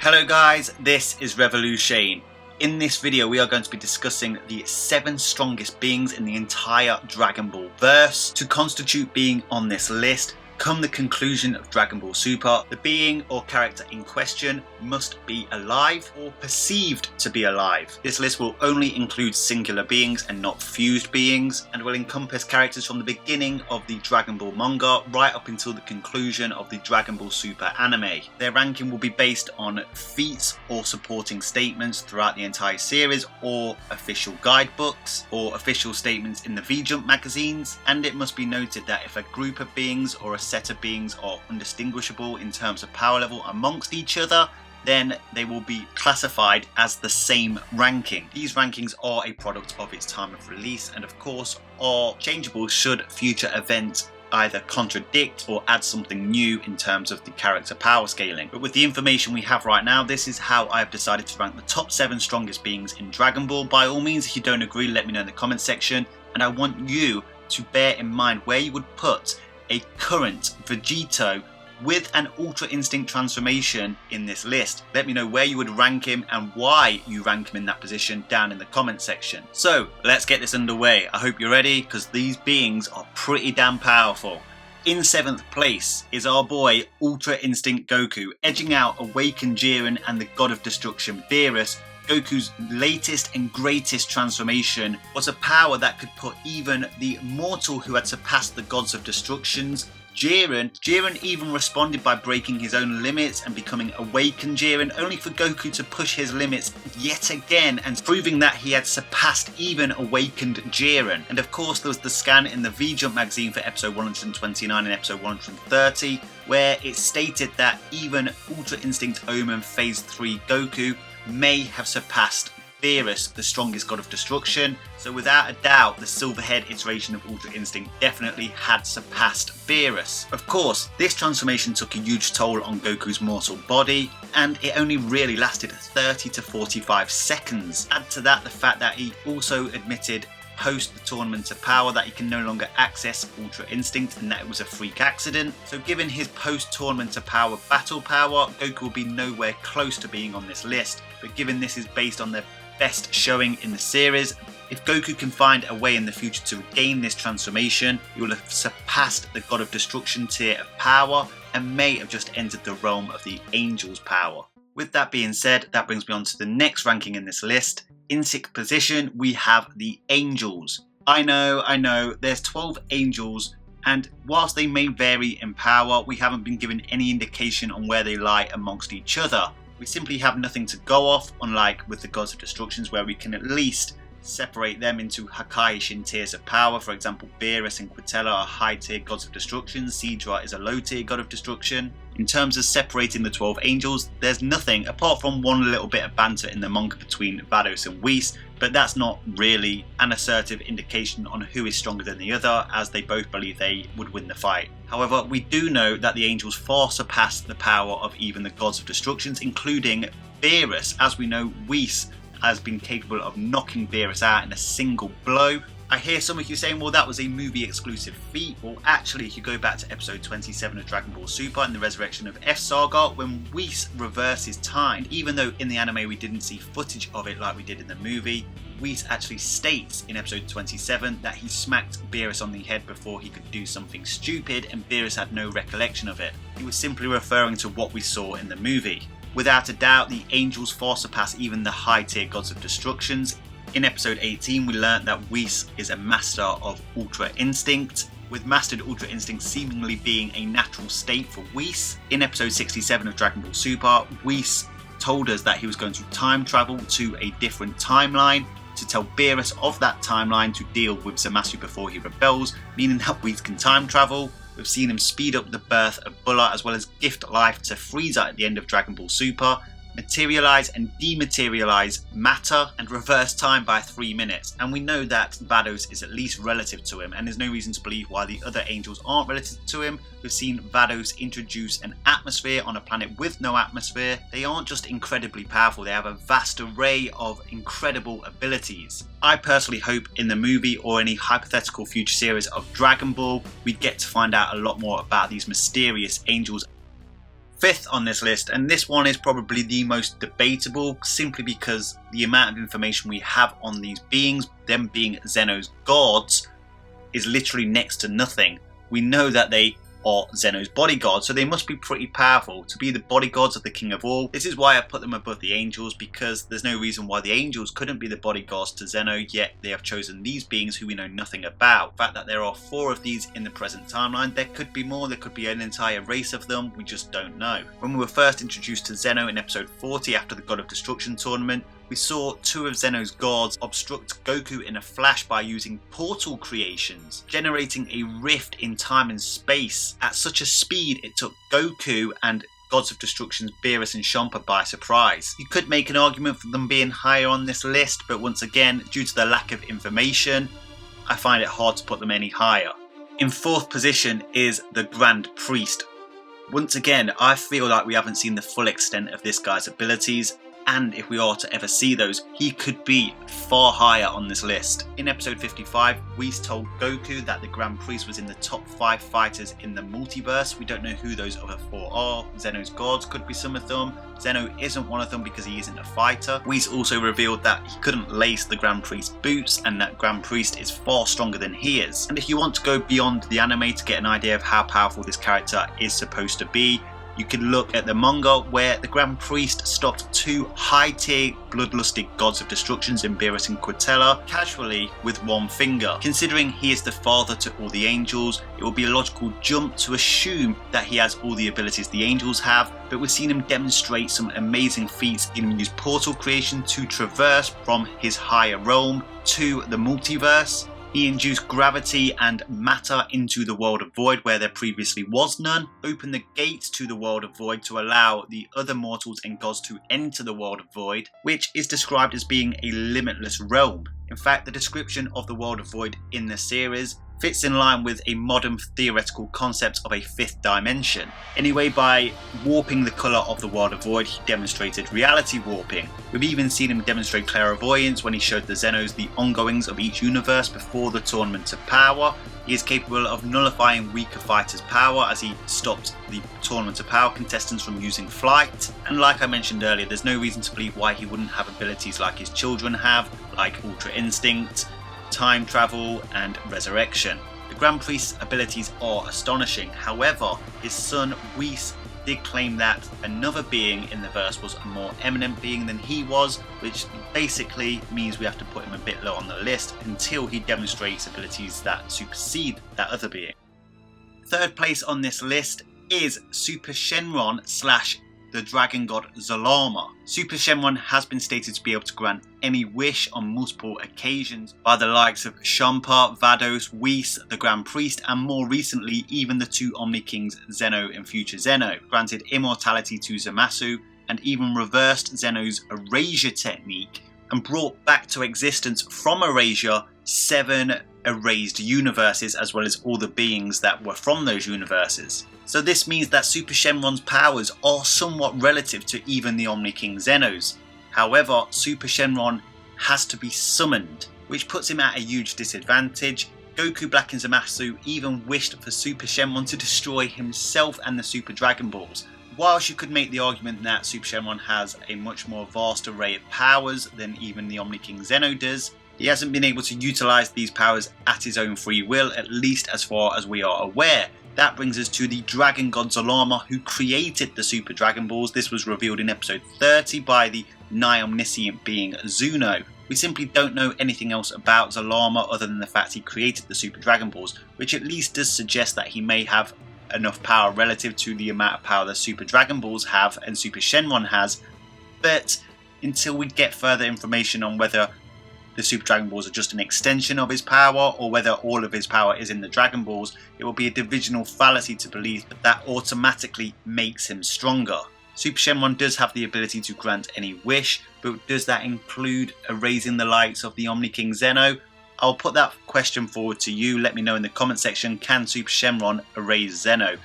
Hello guys, this is Revolution. In this video we are going to be discussing the 7 strongest beings in the entire Dragon Ball verse. To constitute being on this list, come the conclusion of Dragon Ball Super, the being or character in question must be alive or perceived to be alive. This list will only include singular beings and not fused beings, and will encompass characters from the beginning of the Dragon Ball manga right up until the conclusion of the Dragon Ball Super anime. Their ranking will be based on feats or supporting statements throughout the entire series, or official guidebooks, or official statements in the V-Jump magazines, and it must be noted that if a group of beings or a set of beings are undistinguishable in terms of power level amongst each other, then they will be classified as the same ranking. These rankings are a product of its time of release and of course are changeable should future events either contradict or add something new in terms of the character power scaling. But with the information we have right now, this is how I've decided to rank the top 7 strongest beings in Dragon Ball. By all means, if you don't agree, let me know in the comment section, and I want you to bear in mind where you would put a current Vegeta with an Ultra Instinct transformation in this list. Let me know where you would rank him and why you rank him in that position down in the comment section. So let's get this underway. I hope you're ready, because these beings are pretty damn powerful. In 7th place is our boy Ultra Instinct Goku, edging out Awakened Jiren and the God of Destruction Beerus. Goku's latest and greatest transformation was a power that could put even the mortal who had surpassed the gods of destructions, Jiren even responded by breaking his own limits and becoming Awakened Jiren, only for Goku to push his limits yet again and proving that he had surpassed even Awakened Jiren. And of course there was the scan in the V-Jump magazine for episode 129 and episode 130 where it stated that even Ultra Instinct Omen Phase 3 Goku may have surpassed Beerus, the strongest god of destruction. So without a doubt, the Silverhead iteration of Ultra Instinct definitely had surpassed Beerus. Of course, this transformation took a huge toll on Goku's mortal body, and it only really lasted 30 to 45 seconds. Add to that the fact that he also admitted post the Tournament of Power that he can no longer access Ultra Instinct and that it was a freak accident. So given his post Tournament of Power battle power, Goku will be nowhere close to being on this list. But given this is based on the best showing in the series, if Goku can find a way in the future to regain this transformation, he will have surpassed the God of Destruction tier of power and may have just entered the realm of the Angel's power. With that being said, that brings me on to the next ranking in this list. In 6th position, we have the Angels. I know, there's 12 Angels, and whilst they may vary in power, we haven't been given any indication on where they lie amongst each other. We simply have nothing to go off, unlike with the Gods of Destructions where we can at least separate them into Hakaishin tiers of power. For example, Beerus and Quintella are high tier Gods of Destruction, Sidra is a low tier God of Destruction. In terms of separating the 12 Angels, there's nothing apart from one little bit of banter in the manga between Vados and Whis, but that's not really an assertive indication on who is stronger than the other, as they both believe they would win the fight. However, we do know that the Angels far surpass the power of even the Gods of Destructions, including Beerus. As we know, Whis has been capable of knocking Beerus out in a single blow. I hear some of you saying, well, that was a movie exclusive feat. Well, actually, if you go back to episode 27 of Dragon Ball Super and the resurrection of F Saga, when Whis reverses time, even though in the anime we didn't see footage of it like we did in the movie, Whis actually states in episode 27 that he smacked Beerus on the head before he could do something stupid, and Beerus had no recollection of it. He was simply referring to what we saw in the movie. Without a doubt, the Angels far surpass even the high tier Gods of Destructions. In episode 18 we learnt that Whis is a master of Ultra Instinct, with mastered Ultra Instinct seemingly being a natural state for Whis. In episode 67 of Dragon Ball Super, Whis told us that he was going to time travel to a different timeline to tell Beerus of that timeline to deal with Zamasu before he rebels, meaning that Whis can time travel. We've seen him speed up the birth of Bulla as well as gift life to Frieza at the end of Dragon Ball Super, materialize and dematerialize matter, and reverse time by 3 minutes. And we know that Vados is at least relative to him, and there's no reason to believe why the other Angels aren't relative to him. We've seen Vados introduce an atmosphere on a planet with no atmosphere. They aren't just incredibly powerful, they have a vast array of incredible abilities. I personally hope in the movie or any hypothetical future series of Dragon Ball, we get to find out a lot more about these mysterious Angels. Fifth on this list, and this one is probably the most debatable simply because the amount of information we have on these beings, them being Zeno's gods, is literally next to nothing. We know that they are Zeno's bodyguards, so they must be pretty powerful to be the bodyguards of the King of All. This is why I put them above the angels, because there's no reason why the angels couldn't be the bodyguards to Zeno, yet they have chosen these beings who we know nothing about. The fact that there are 4 of these in the present timeline, there could be more, there could be an entire race of them, we just don't know. When we were first introduced to Zeno in episode 40 after the God of Destruction tournament, we saw 2 of Zeno's gods obstruct Goku in a flash by using portal creations, generating a rift in time and space at such a speed it took Goku and Gods of Destruction's Beerus and Champa by surprise. You could make an argument for them being higher on this list, but once again, due to the lack of information, I find it hard to put them any higher. In 4th position is the Grand Priest. Once again, I feel like we haven't seen the full extent of this guy's abilities, and if we are to ever see those, he could be far higher on this list. In episode 55, Whis told Goku that the Grand Priest was in the top 5 fighters in the multiverse. We don't know who those other 4 are. Zeno's gods could be some of them. Zeno isn't one of them because he isn't a fighter. Whis also revealed that he couldn't lace the Grand Priest's boots and that Grand Priest is far stronger than he is. And if you want to go beyond the anime to get an idea of how powerful this character is supposed to be, you can look at the manga where the Grand Priest stopped 2 high-tier bloodlusted Gods of Destructions in Beerus and Quintella casually with 1 finger. Considering he is the father to all the angels, it will be a logical jump to assume that he has all the abilities the angels have, but we've seen him demonstrate some amazing feats, even use portal creation to traverse from his higher realm to the multiverse. He induced gravity and matter into the world of void where there previously was none, opened the gates to the world of void to allow the other mortals and gods to enter the world of void, which is described as being a limitless realm. In fact, the description of the world of void in the series fits in line with a modern theoretical concept of a 5th dimension. Anyway, by warping the colour of the world of void, he demonstrated reality warping. We've even seen him demonstrate clairvoyance when he showed the Xenos the ongoings of each universe before the Tournament of Power. He is capable of nullifying weaker fighters' power as he stopped the Tournament of Power contestants from using flight. And like I mentioned earlier, there's no reason to believe why he wouldn't have abilities like his children have, like Ultra Instinct, time travel and resurrection. The Grand Priest's abilities are astonishing. However, his son Whis did claim that another being in the verse was a more eminent being than he was, which basically means we have to put him a bit low on the list until he demonstrates abilities that supersede that other being. 3rd place on this list is Super Shenron / the Dragon God Zalama. Super Shenron has been stated to be able to grant any wish on multiple occasions by the likes of Champa, Vados, Whis, the Grand Priest, and more recently even the 2 Omni Kings Zeno and Future Zeno, granted immortality to Zamasu, and even reversed Zeno's erasure technique and brought back to existence from erasure 7 erased universes as well as all the beings that were from those universes. So this means that Super Shenron's powers are somewhat relative to even the Omni King Xenos. However, Super Shenron has to be summoned, which puts him at a huge disadvantage. Goku, Black and Zamasu even wished for Super Shenron to destroy himself and the Super Dragon Balls. Whilst you could make the argument that Super Shenron has a much more vast array of powers than even the Omni King Zeno does, he hasn't been able to utilise these powers at his own free will, at least as far as we are aware. That brings us to the Dragon God Zalama, who created the Super Dragon Balls. This was revealed in episode 30 by the nigh omniscient being Zeno. We simply don't know anything else about Zalama other than the fact he created the Super Dragon Balls, which at least does suggest that he may have enough power relative to the amount of power the Super Dragon Balls have and Super Shenron has. But until we get further information on whether the Super Dragon Balls are just an extension of his power or whether all of his power is in the Dragon Balls, it will be a divisional fallacy to believe that that automatically makes him stronger. Super Shenron does have the ability to grant any wish, but does that include erasing the likes of the Omni King Zeno? I'll put that question forward to you. Let me know in the comment section, can Super Shenron erase Zeno?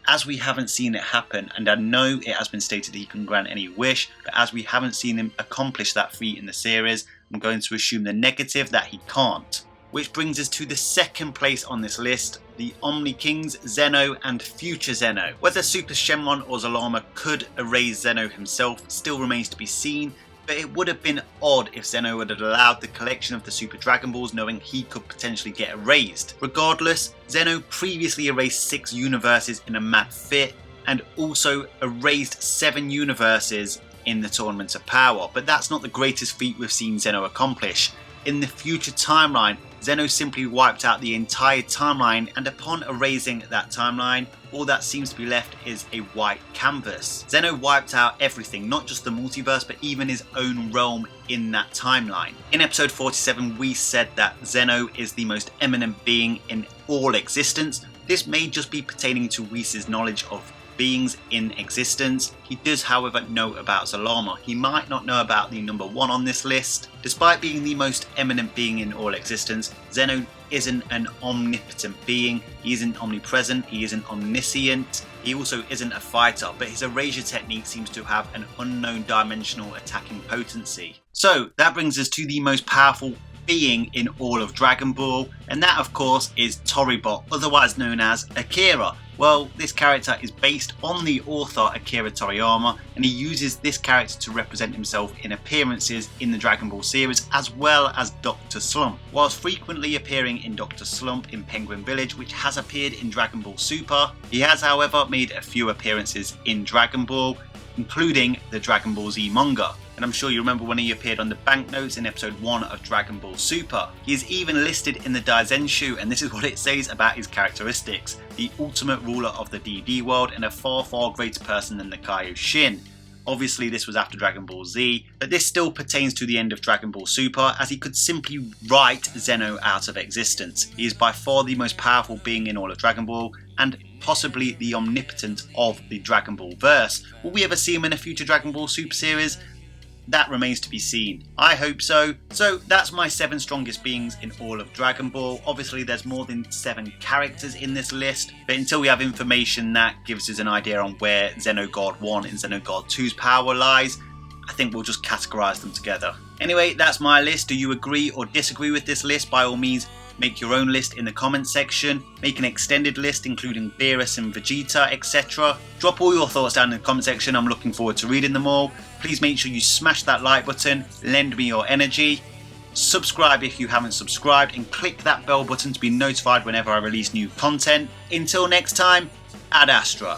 As we haven't seen it happen, and I know it has been stated he can grant any wish, but as we haven't seen him accomplish that feat in the series, I'm going to assume the negative, that he can't. Which brings us to the second place on this list, the Omni Kings, Zeno and Future Zeno. Whether Super Shenlong or Zalama could erase Zeno himself still remains to be seen, but it would have been odd if Zeno would have allowed the collection of the Super Dragon Balls knowing he could potentially get erased. Regardless, Zeno previously erased 6 universes in a mad fit and also erased 7 universes in the Tournament of Power, but that's not the greatest feat we've seen Zeno accomplish. In the future timeline, Zeno simply wiped out the entire timeline, and upon erasing that timeline, all that seems to be left is a white canvas. Zeno wiped out everything, not just the multiverse, but even his own realm in that timeline. In episode 47, we said that Zeno is the most eminent being in all existence. This may just be pertaining to Whis' knowledge of beings in existence. He does, however, know about Zalama. He might not know about the number 1 on this list. Despite being the most eminent being in all existence, Zeno isn't an omnipotent being. He isn't omnipresent. He isn't omniscient. He also isn't a fighter, but his erasure technique seems to have an unknown dimensional attacking potency. So that brings us to the most powerful being in all of Dragon Ball, and that of course is Toribot, otherwise known as Akira. Well, this character is based on the author Akira Toriyama, and he uses this character to represent himself in appearances in the Dragon Ball series as well as Dr. Slump. Whilst frequently appearing in Dr. Slump in Penguin Village, which has appeared in Dragon Ball Super, he has however made a few appearances in Dragon Ball, including the Dragon Ball Z manga. And I'm sure you remember when he appeared on the banknotes in episode 1 of Dragon Ball Super. He is even listed in the Daizenshu, and this is what it says about his characteristics: the ultimate ruler of the DD world and a far greater person than the Kaioshin. Obviously this was after Dragon Ball Z, but this still pertains to the end of Dragon Ball Super, as he could simply write Zeno out of existence. He is by far the most powerful being in all of Dragon Ball, and possibly the omnipotent of the Dragon Ball verse. Will we ever see him in a future Dragon Ball Super series? That remains to be seen. I hope so. So that's my 7 strongest beings in all of Dragon Ball. Obviously there's more than 7 characters in this list, but until we have information that gives us an idea on where Xenogod 1 and Xenogod 2's power lies, I think we'll just categorize them together. Anyway, that's my list. Do you agree or disagree with this list? By all means, make your own list in the comments section. Make an extended list including Beerus and Vegeta, etc. Drop all your thoughts down in the comment section. I'm looking forward to reading them all. Please make sure you smash that like button, lend me your energy. Subscribe if you haven't subscribed, and click that bell button to be notified whenever I release new content. Until next time, Ad Astra.